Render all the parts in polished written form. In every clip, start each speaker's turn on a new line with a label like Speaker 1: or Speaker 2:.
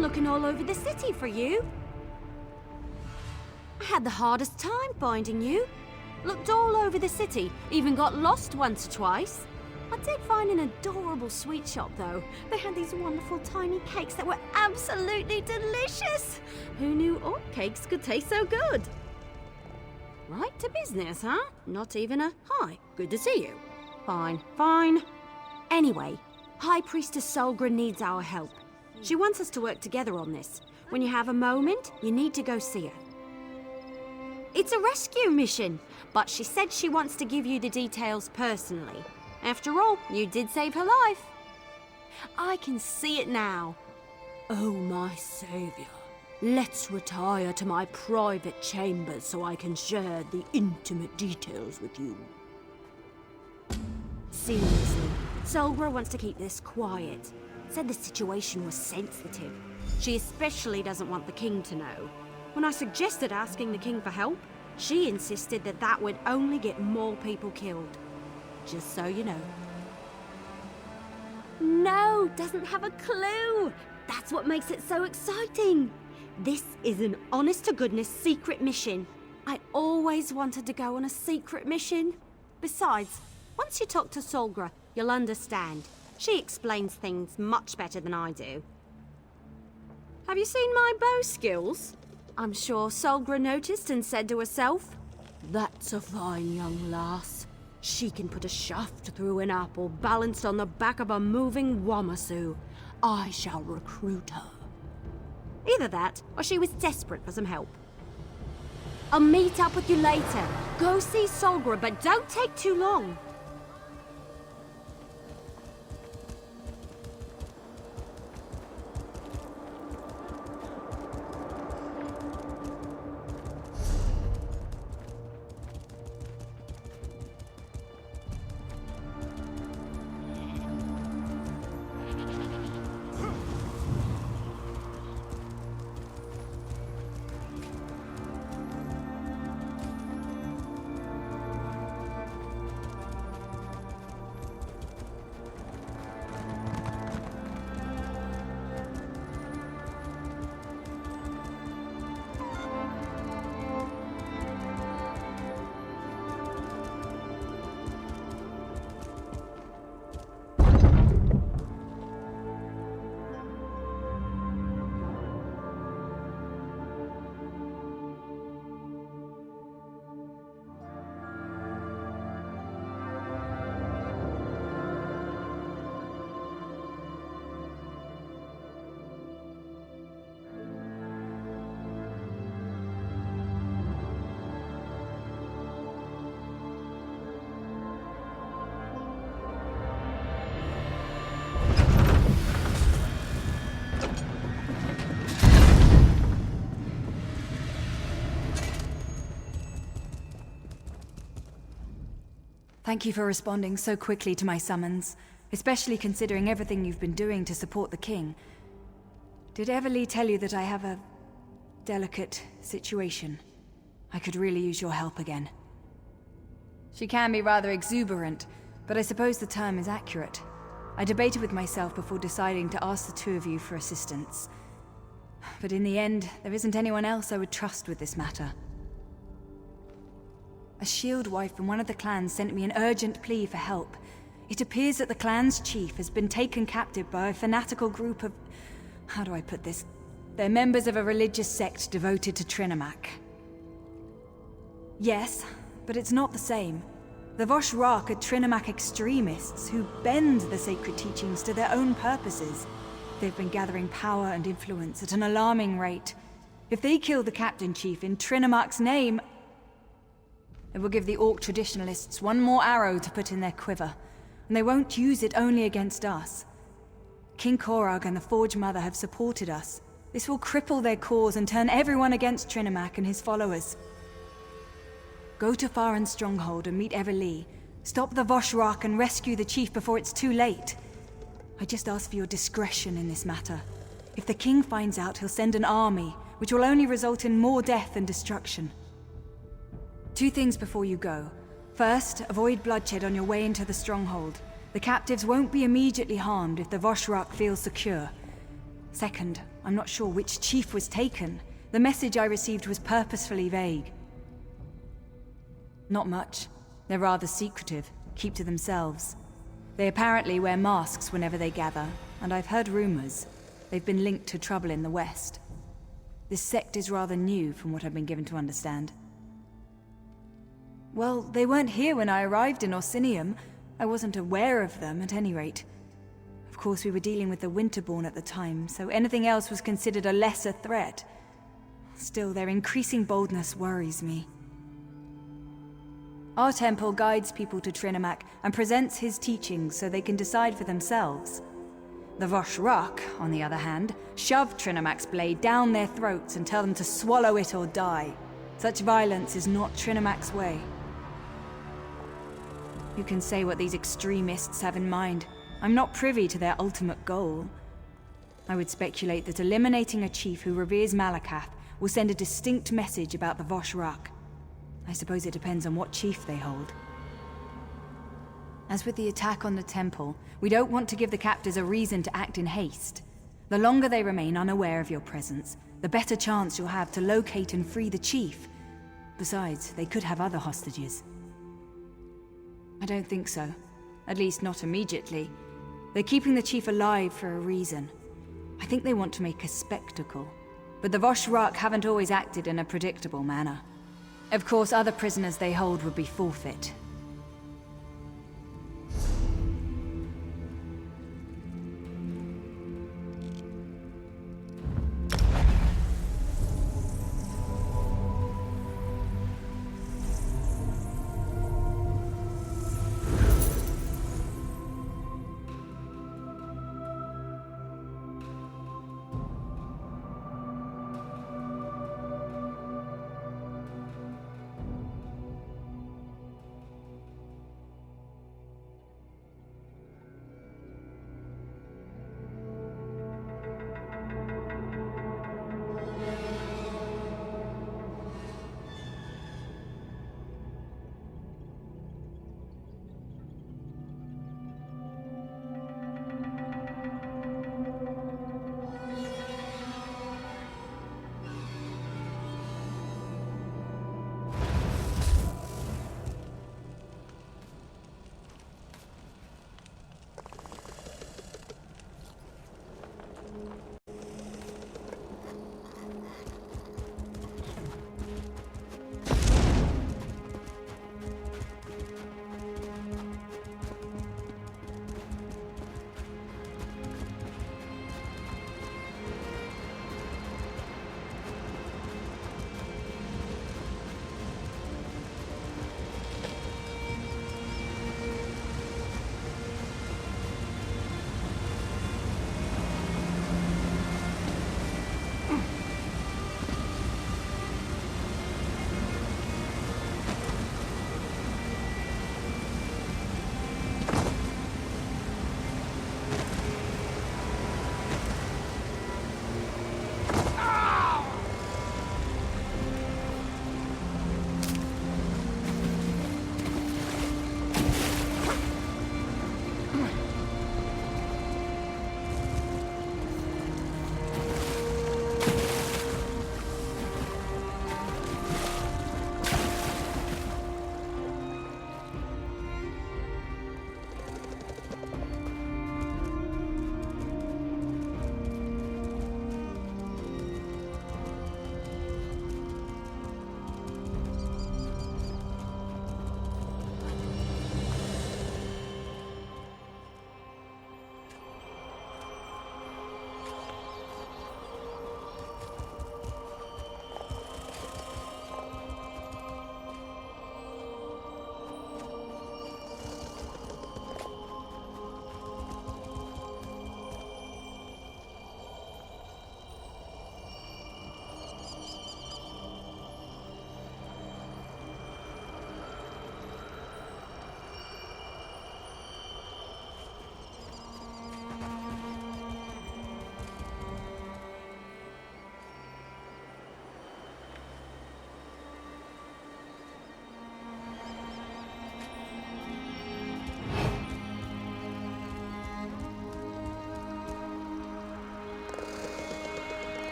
Speaker 1: been looking all over the city for you. I had the hardest time finding you. Looked all over the city, even got lost once or twice. I did find an adorable sweet shop though. They had these wonderful tiny cakes that were absolutely delicious. Who knew all cakes could taste so good? Right to business, huh? Not even a hi, good to see you. Fine, fine. Anyway, High Priestess Solgra needs our help. She wants us to work together on this. When you have a moment, you need to go see her. It's a rescue mission, but she said she wants to give you the details personally. After all, you did save her life. I can see it now. Oh, my saviour. Let's retire to my private chambers so I can share the intimate details with you. Seriously, Solgra wants to keep this quiet. Said the situation was sensitive. She especially doesn't want the king to know. When I suggested asking the king for help, she insisted that that would only get more people killed. Just so you know. No, doesn't have a clue. That's what makes it so exciting. This is an honest-to-goodness secret mission. I always wanted to go on a secret mission. Besides, once you talk to Solgra, you'll understand. She explains things much better than I do. Have you seen my bow skills? I'm sure Solgra noticed and said to herself, "That's a fine young lass. She can put a shaft through an apple balanced on the back of a moving Wamasu. I shall recruit her." Either that, or she was desperate for some help. I'll meet up with you later. Go see Solgra, but don't take too long.
Speaker 2: Thank you for responding so quickly to my summons, especially considering everything you've been doing to support the king. Did Everly tell you that I have a delicate situation? I could really use your help again. She can be rather exuberant, but I suppose the term is accurate. I debated with myself before deciding to ask the two of you for assistance. But in the end, there isn't anyone else I would trust with this matter. A shield wife from one of the clans sent me an urgent plea for help. It appears that the clan's chief has been taken captive by a fanatical group of... how do I put this? They're members of a religious sect devoted to Trinimac. Yes, but it's not the same. The Voshrak are Trinimac extremists who bend the sacred teachings to their own purposes. They've been gathering power and influence at an alarming rate. If they kill the captain chief in Trinimac's name, it will give the Orc traditionalists one more arrow to put in their quiver, and they won't use it only against us. King Korag and the Forge Mother have supported us. This will cripple their cause and turn everyone against Trinimac and his followers. Go to Faren's stronghold and meet Everly. Stop the Voshrak and rescue the chief before it's too late. I just ask for your discretion in this matter. If the king finds out, he'll send an army, which will only result in more death and destruction. 2 things before you go. First, avoid bloodshed on your way into the stronghold. The captives won't be immediately harmed if the Voshrak feels secure. Second, I'm not sure which chief was taken. The message I received was purposefully vague. Not much. They're rather secretive, keep to themselves. They apparently wear masks whenever they gather, and I've heard rumors. They've been linked to trouble in the West. This sect is rather new, from what I've been given to understand. Well, they weren't here when I arrived in Orsinium. I wasn't aware of them, at any rate. Of course, we were dealing with the Winterborn at the time, so anything else was considered a lesser threat. Still, their increasing boldness worries me. Our temple guides people to Trinimac and presents his teachings so they can decide for themselves. The Vosh-Rak, on the other hand, shove Trinimac's blade down their throats and tell them to swallow it or die. Such violence is not Trinimac's way. You can say what these extremists have in mind. I'm not privy to their ultimate goal. I would speculate that eliminating a chief who reveres Malakath will send a distinct message about the Vosh-Rak. I suppose it depends on what chief they hold. As with the attack on the temple, we don't want to give the captors a reason to act in haste. The longer they remain unaware of your presence, the better chance you'll have to locate and free the chief. Besides, they could have other hostages. I don't think so. At least not immediately. They're keeping the chief alive for a reason. I think they want to make a spectacle. But the Vosh-Rak haven't always acted in a predictable manner. Of course, other prisoners they hold would be forfeit.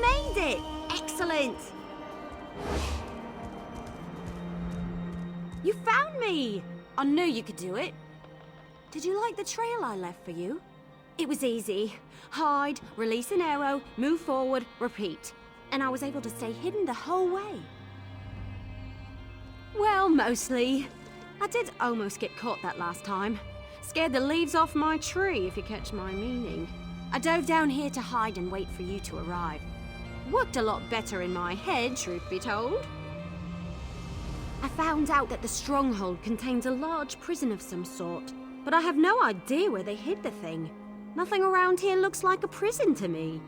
Speaker 1: made it! Excellent! You found me! I knew you could do it. Did you like the trail I left for you? It was easy. Hide, release an arrow, move forward, repeat. And I was able to stay hidden the whole way. Well, mostly. I did almost get caught that last time. Scared the leaves off my tree, if you catch my meaning. I dove down here to hide and wait for you to arrive. Worked a lot better in my head, truth be told. I found out that the stronghold contains a large prison of some sort, but I have no idea where they hid the thing. Nothing around here looks like a prison to me.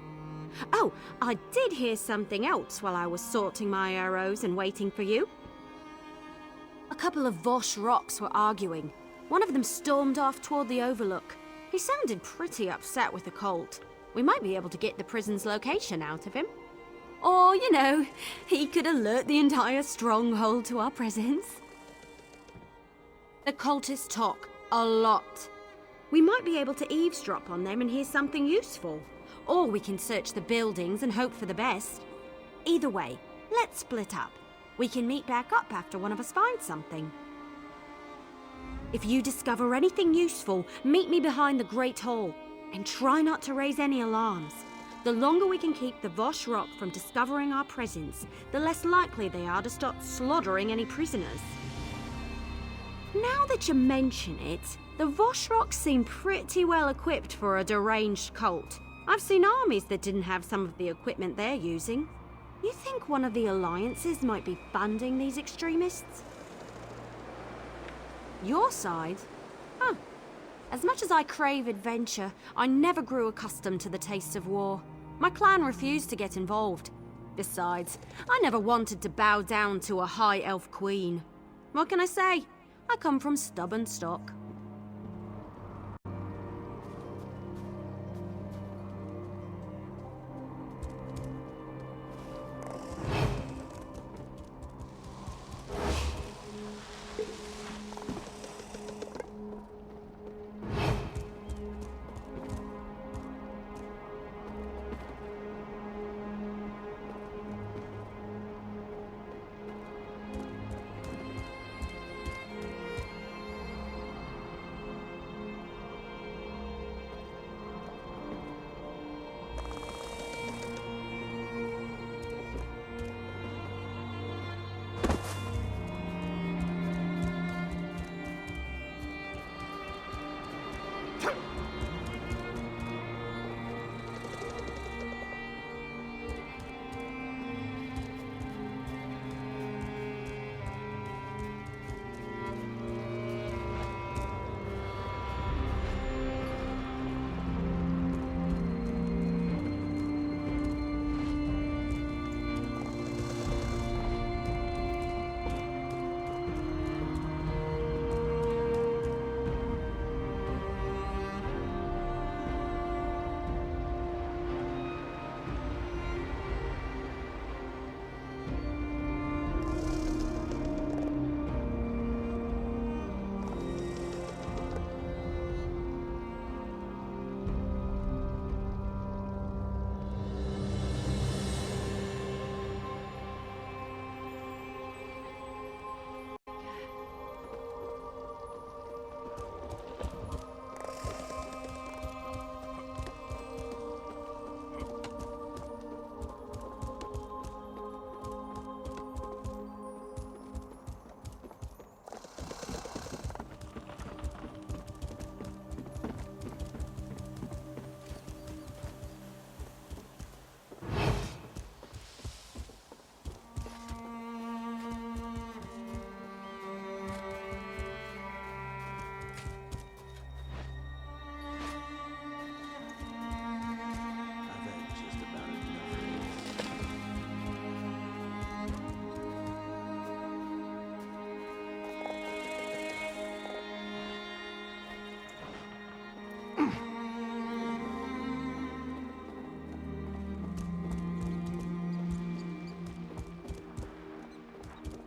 Speaker 1: Oh, I did hear something else while I was sorting my arrows and waiting for you. A couple of Vosh rocks were arguing. One of them stormed off toward the overlook. He sounded pretty upset with the cult. We might be able to get the prison's location out of him. Or, you know, he could alert the entire stronghold to our presence. The cultists talk a lot. We might be able to eavesdrop on them and hear something useful. Or we can search the buildings and hope for the best. Either way, let's split up. We can meet back up after one of us finds something. If you discover anything useful, meet me behind the Great Hall. And try not to raise any alarms. The longer we can keep the Vosh Rock from discovering our presence, the less likely they are to start slaughtering any prisoners. Now that you mention it, the Vosh Rock seem pretty well equipped for a deranged cult. I've seen armies that didn't have some of the equipment they're using. You think one of the alliances might be funding these extremists? Your side? Huh. As much as I crave adventure, I never grew accustomed to the taste of war. My clan refused to get involved. Besides, I never wanted to bow down to a high elf queen. What can I say? I come from stubborn stock.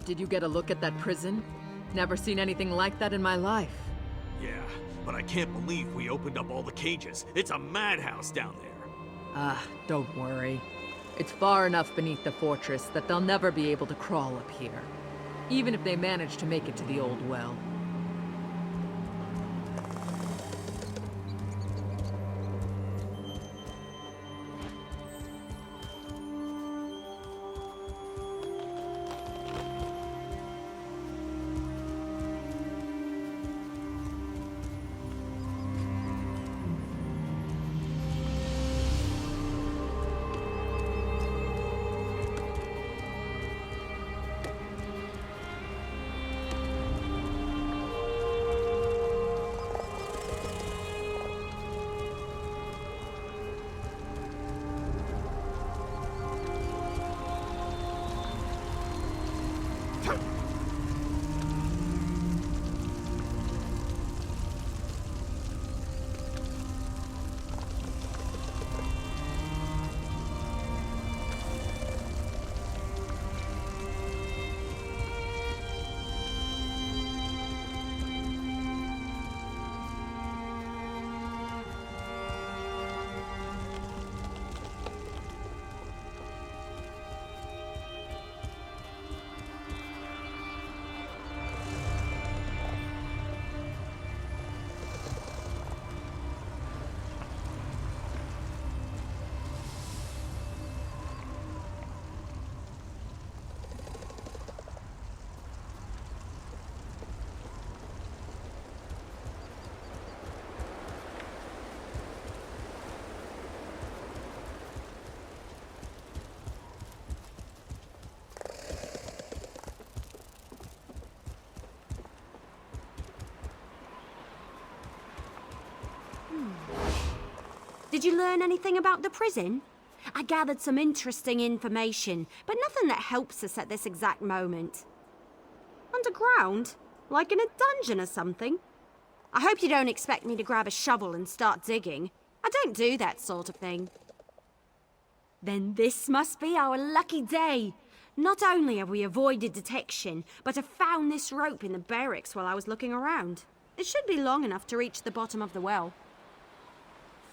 Speaker 3: Did you get a look at that prison? Never seen anything like that in my life.
Speaker 4: Yeah, but I can't believe we opened up all the cages. It's a madhouse down there.
Speaker 3: Don't worry. It's far enough beneath the fortress that they'll never be able to crawl up here, even if they manage to make it to the old well.
Speaker 1: Did you learn anything about the prison? I gathered some interesting information, but nothing that helps us at this exact moment. Underground? Like in a dungeon or something? I hope you don't expect me to grab a shovel and start digging. I don't do that sort of thing. Then this must be our lucky day. Not only have we avoided detection, but have found this rope in the barracks while I was looking around. It should be long enough to reach the bottom of the well.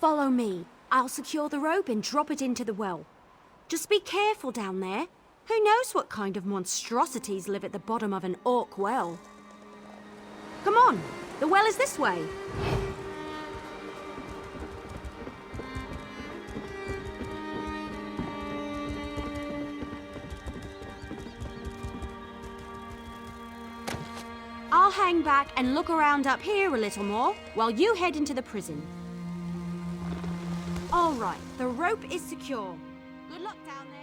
Speaker 1: Follow me. I'll secure the rope and drop it into the well. Just be careful down there. Who knows what kind of monstrosities live at the bottom of an orc well? Come on, the well is this way. I'll hang back and look around up here a little more while you head into the prison. All right, the rope is secure. Good luck down there.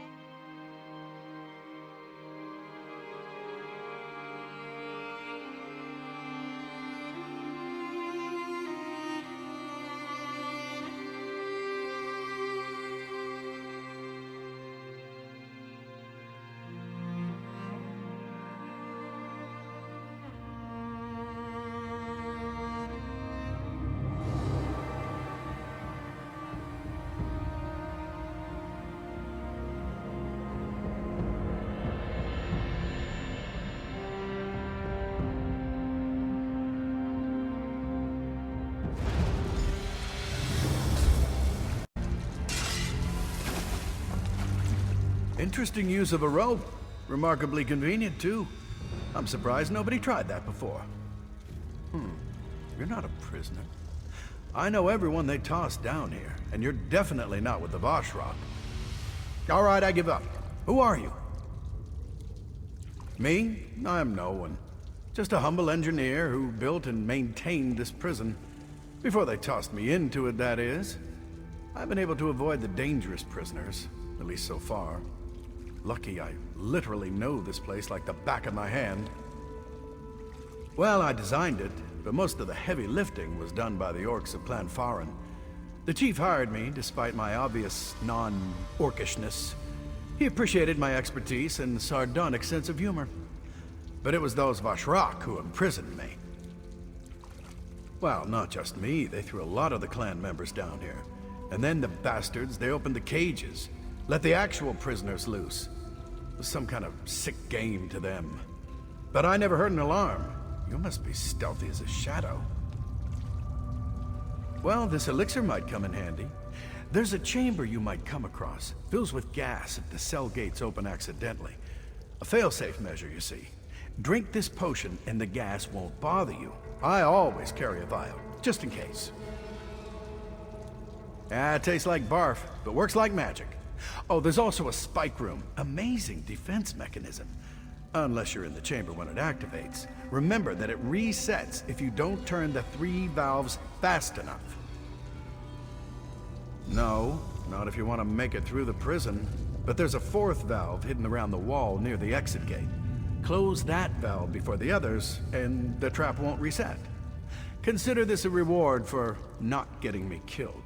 Speaker 5: Interesting use of a rope. Remarkably convenient, too. I'm surprised nobody tried that before. You're not a prisoner. I know everyone they tossed down here, and you're definitely not with the Voshrock. All right, I give up. Who are you? Me? I'm no one. Just a humble engineer who built and maintained this prison. Before they tossed me into it, that is. I've been able to avoid the dangerous prisoners, at least so far. Lucky I literally know this place like the back of my hand. Well, I designed it, but most of the heavy lifting was done by the orcs of Clan Farin. The chief hired me, despite my obvious non-orcishness. He appreciated my expertise and sardonic sense of humor. But it was those Voshrock who imprisoned me. Well, not just me, they threw a lot of the clan members down here. And then the bastards, they opened the cages. Let the actual prisoners loose. It was some kind of sick game to them. But I never heard an alarm. You must be stealthy as a shadow. Well, this elixir might come in handy. There's a chamber you might come across. Fills with gas if the cell gates open accidentally. A failsafe measure, you see. Drink this potion and the gas won't bother you. I always carry a vial, just in case. It tastes like barf, but works like magic. Oh, there's also a spike room. Amazing defense mechanism. Unless you're in the chamber when it activates. Remember that it resets if you don't turn the 3 valves fast enough. No, not if you want to make it through the prison. But there's a 4th valve hidden around the wall near the exit gate. Close that valve before the others, and the trap won't reset. Consider this a reward for not getting me killed.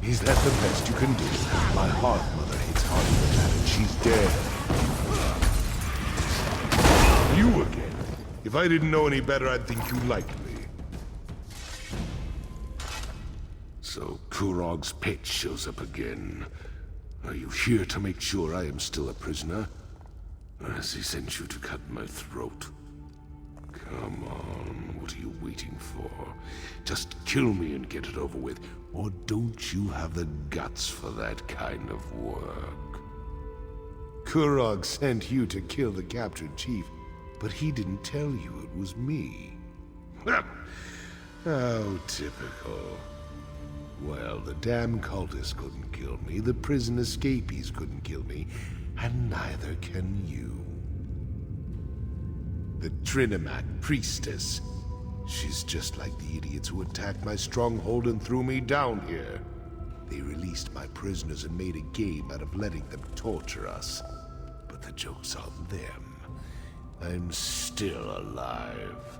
Speaker 6: Is that the best you can do? My heart mother hits harder than that, and she's dead. You again? If I didn't know any better, I'd think you liked me. So Kurog's pet shows up again. Are you here to make sure I am still a prisoner? Or has he sent you to cut my throat? Come on, what are you waiting for? Just kill me and get it over with. Or don't you have the guts for that kind of work? Kurog sent you to kill the captured chief, but he didn't tell you it was me. How typical. Well, the damn cultists couldn't kill me, the prison escapees couldn't kill me, and neither can you. The Trinimac priestess. She's just like the idiots who attacked my stronghold and threw me down here. They released my prisoners and made a game out of letting them torture us. But the joke's on them. I'm still alive.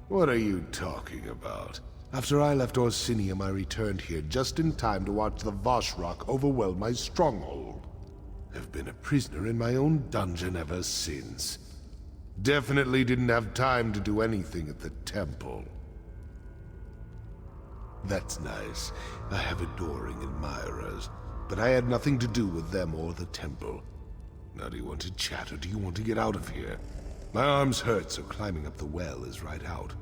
Speaker 6: What are you talking about? After I left Orsinium, I returned here just in time to watch the Voshrock overwhelm my stronghold. I've been a prisoner in my own dungeon ever since. Definitely didn't have time to do anything at the temple. That's nice. I have adoring admirers, but I had nothing to do with them or the temple. Now do you want to chat or do you want to get out of here? My arms hurt, so climbing up the well is right out.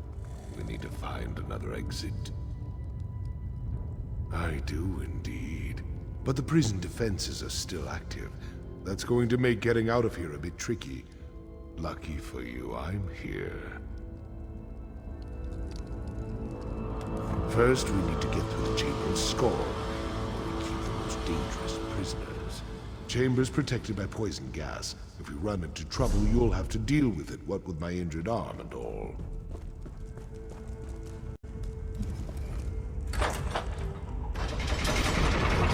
Speaker 6: We need to find another exit. I do indeed. But the prison defenses are still active. That's going to make getting out of here a bit tricky. Lucky for you, I'm here. First, we need to get through the Chamber of Scorn, where we keep the most dangerous prisoners. Chamber's protected by poison gas. If we run into trouble, you'll have to deal with it, what with my injured arm and all.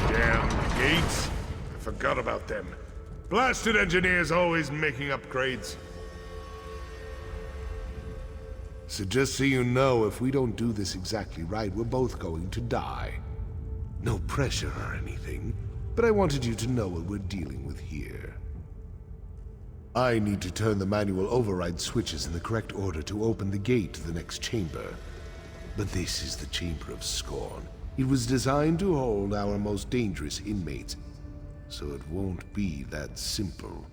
Speaker 7: Damn gates! I forgot about them. Blasted engineers always making upgrades.
Speaker 6: So just so you know, if we don't do this exactly right, we're both going to die. No pressure or anything, but I wanted you to know what we're dealing with here. I need to turn the manual override switches in the correct order to open the gate to the next chamber. But this is the Chamber of Scorn. It was designed to hold our most dangerous inmates, so it won't be that simple.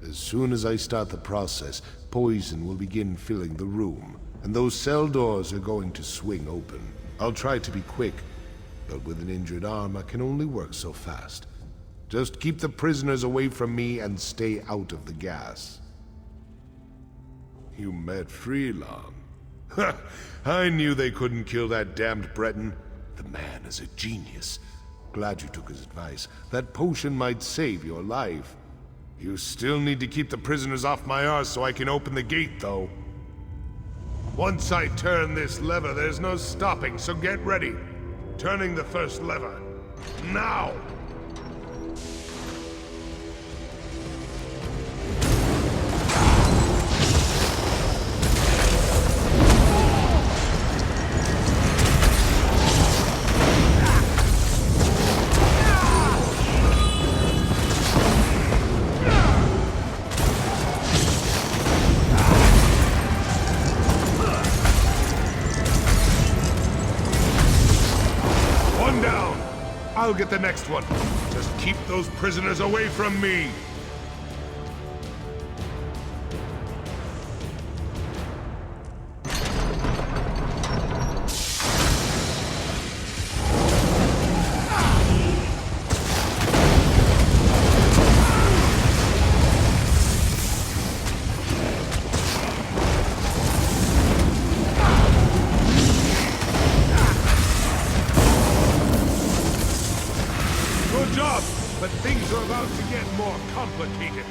Speaker 6: As soon as I start the process, poison will begin filling the room, and those cell doors are going to swing open. I'll try to be quick, but with an injured arm, I can only work so fast. Just keep the prisoners away from me and stay out of the gas. You met Freelon. Ha! I knew they couldn't kill that damned Breton. The man is a genius. Glad you took his advice. That potion might save your life. You still need to keep the prisoners off my arse so I can open the gate, though. Once I turn this lever, there's no stopping, so get ready. Turning the first lever. Now! I'll get the next one. Just keep those prisoners away from me. Good job, but things are about to get more complicated.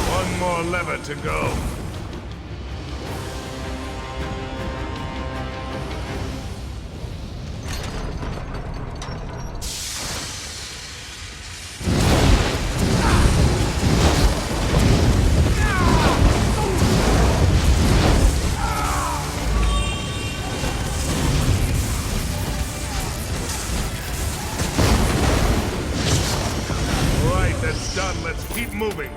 Speaker 6: One more lever to go. That's done. Let's keep moving.